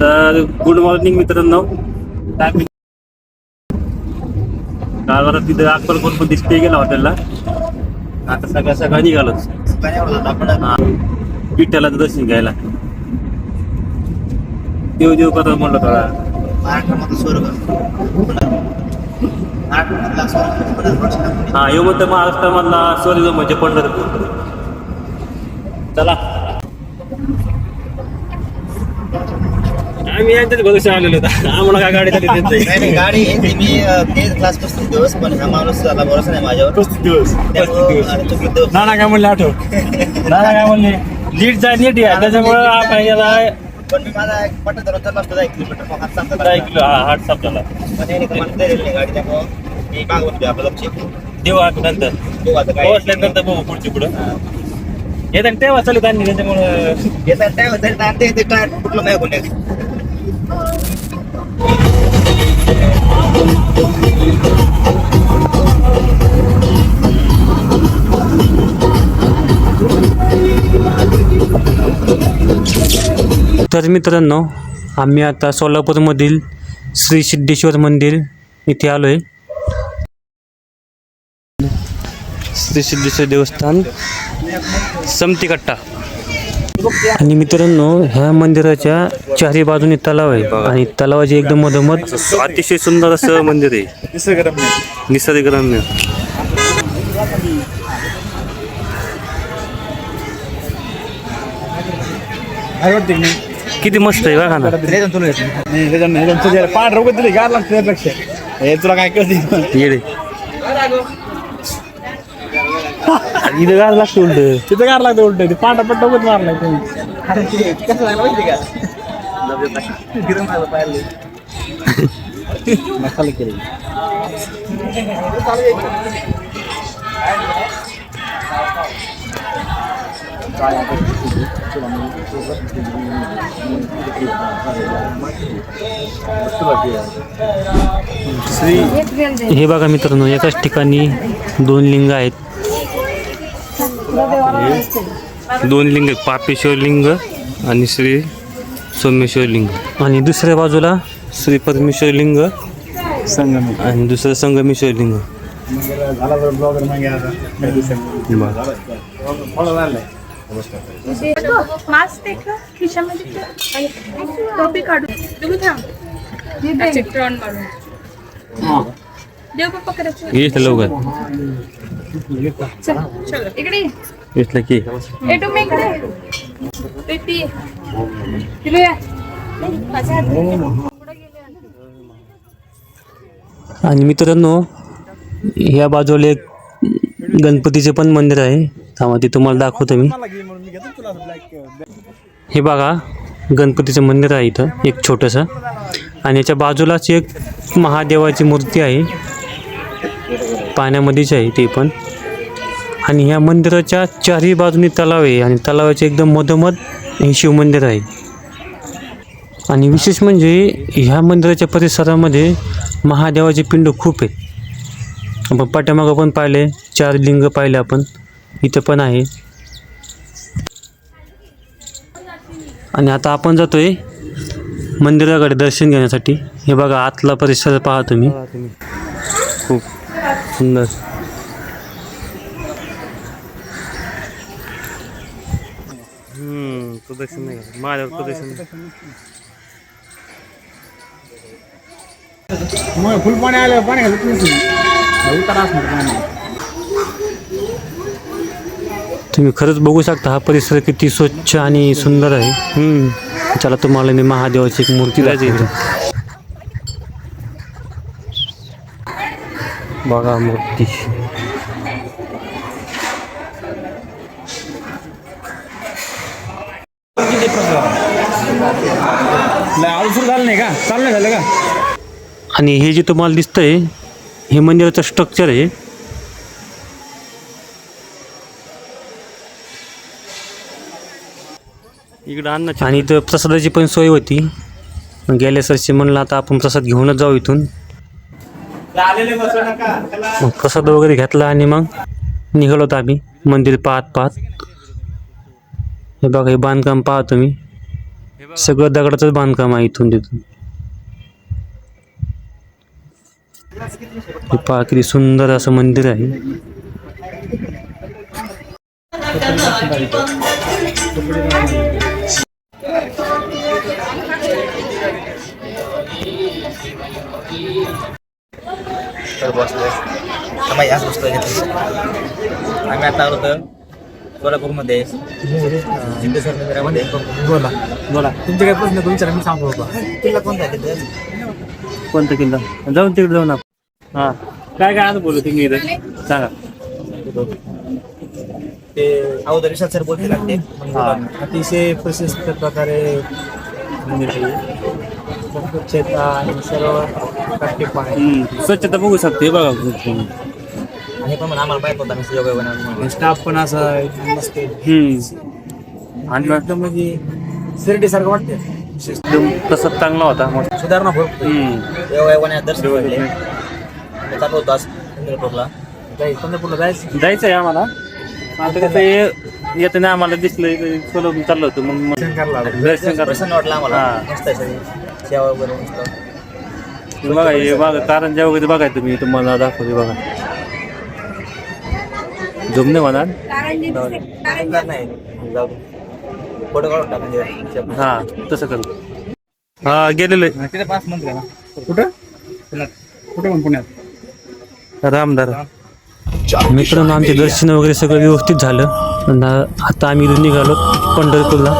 तर good morning मित्रांनो. काल तिथे अक्कलकोट मध्ये स्टे केला हॉटेलला. आता सकाळ निघालो विठ्ठलाचं दर्शन घ्यायला. देव करत म्हणलं थोडा. हा येऊ म्हणतं महाराष्ट्रामधला स्वर्ग म्हणजे पंढरपूर. चला आम्ही यांच्याच भरोसा आलेलो होता. आम्हाला काय गाडी देत नाही. गाडी मी ते क्लास 35 दिवस पण हा माणूस झाला भरोसा नाही माझ्यावर. 35 दिवस नाना काय म्हणले आठव. नाना काय म्हणले लीड जाय नीट या त्याच्यामुळे आपण याला. पण मी माझा पट्टा धरून असतो 1 किलोमीटर हात सापडला. 10 किलो हाट सापडला. पण याने कमांड गाडी त्यामुळे मी मागवतो आपलं लक्ष देऊ आता नंतर पोहोचल्यानंतर बघू पुढची पुढं येतात तेव्हा चालू त्यांनी त्याच्यामुळं येतात ते टायर कुठलं नाही कोणी. तर मित्रांनो आम्ही आता सोलापूरमधील श्री सिद्धेश्वर मंदिर इथे आलो आहे. श्री सिद्धेश्वर देवस्थान समती कट्टा. आणि मित्रांनो ह्या मंदिराच्या चारही बाजूने तलाव आहे आणि तलावाची एकदम मधोमध अतिशय सुंदर असं मंदिर आहे. निसर्गरम्य. किती मस्त आहे बघा ना. पाठ रोग दिली गार लागते लक्ष हे तुला काय कळते येडे इथं गार लागतं उलट. तिथं गार लागतं उलट पाटा पट्टा उगत मारलाय कसं लागलं माहिती का पाहिले मसाला केले. हे बघा मित्रांनो एकाच ठिकाणी 2 लिंग आहेत. 2 लिंग आहेत. पापेश्वर लिंग आणि श्री सोमेश्वर लिंग आणि दुसऱ्या बाजूला श्री परमेश्वर लिंग आणि दुसरं संगमेश्वर लिंग. मास्क देखो खिशामध्ये टोपी काढू तुम्ही थांब चित्रण मारून देव पप्पा करायचं येईल लवकर. चल इकडे इथलं की ए तुम्ही इकडे पेटी किलो या आणि मित्रांनो या बाजूला एक गणपतीचे पण मंदिर आहे. थांबा ते तुम्हाला दाखवतो मी. हे बघा गणपतीचं मंदिर आहे इथं एक छोटंसं आणि याच्या बाजूलाच एक महादेवाची मूर्ती आहे. पाण्यामध्येच आहे ते पण. आणि ह्या मंदिराच्या चारही बाजूनी तलाव आहे आणि तलावाच्या एकदम मधोमध हे शिवमंदिर आहे. आणि विशेष म्हणजे ह्या मंदिराच्या परिसरामध्ये महादेवाचे पिंड खूप आहेत. आपण पाठीमागं पण पाहिले 4 लिंग पाहिले आपण. इथं पण आहे. आणि आता आपण जातोय मंदिराकडे दर्शन घेण्यासाठी. हे बघा आतला परिसर पहा तुम्ही. खूप सुंदर. प्रदर्शन नाही महादेव प्रदर्शन. फुल पाणी आलं पाणी घालत तुम्ही खरंच बघू शकता हा परिसर किती स्वच्छ आणि सुंदर आहे. चला तुम्हाला मी महादेवाची एक मूर्ती दाखवतो. बघा मूर्ती. सुरू झालं नाही का चालू नाही झालं का. आणि हे जे तुम्हाला दिसतंय हे मंदिराचं स्ट्रक्चर आहे. इकडं अन्नाची आणि इथं प्रसादाची पण सोय होती. गेल्या सरशी म्हणलं आता आपण प्रसाद घेऊनच जाऊ इथून. मग प्रसाद वगैरे घेतला आणि मग निघालो होतो आम्ही मंदिर पाहत. हे बघा हे बांधकाम पहा तुम्ही. सगळं दगडाचंच बांधकाम आहे इथून तिथून. हे पहा किती सुंदर असं मंदिर आहे. आम्ही आता आलो तर सोलापूरमध्ये सिद्धेश्वर मंदिरामध्ये. बोला बोला तुमचे काय प्रश्न विचारा मी सांगू बाबा. किल्ला कोणता आहे तिथे? कोणता किल्ला? जाऊन तिकडे जाऊन आपण. हां काय काय आज बोलू तुम्ही इथं सांगा. ते अगोदर विशाल सर बोलते लागते. अतिशय प्रशस्त प्रकारे मंदिर आहे. स्वच्छता आणि सर्व काटेपाणी. स्वच्छता बघू शकते बघा. आणि पण आम्हाला माहित होता मी योगा बनवणार. स्टाफ पण असा मस्त आणि एकदम म्हणजे शिर्डीसारखं वाटते. एकदम प्रसाद चांगला होता. सुधारणा भरपूर योगा बनायला दर्शन घडले. चालू होतो आज पंढरपूरला. पंढरपूरला जायचं जायचं आहे आम्हाला. आता कसं येताना आम्हाला दिसलं सोलापूर चाललो होतो मग दर्शन करा. प्रसन्न वाटलं आम्हाला. हा. मस्त आहे सगळी सेवा वगैरे मस्त. बघा हे बघा कारंजा वगैरे बघाय तुम्ही तुम्हाला दाखवते बघा. झुमने म्हणा. नाही जाऊ फोटो काढून टाकून. हा तसं करू. हा गेलेलो आहे. तिथे 5 मंदिर आहे ना. कुठं पुण्यात. कुठं पण पुण्यात. रामदार. मित्रांनो आमचे दर्शन वगैरे सगळं व्यवस्थित झालं. आता आम्ही इथून निघालो पंढरपूरला.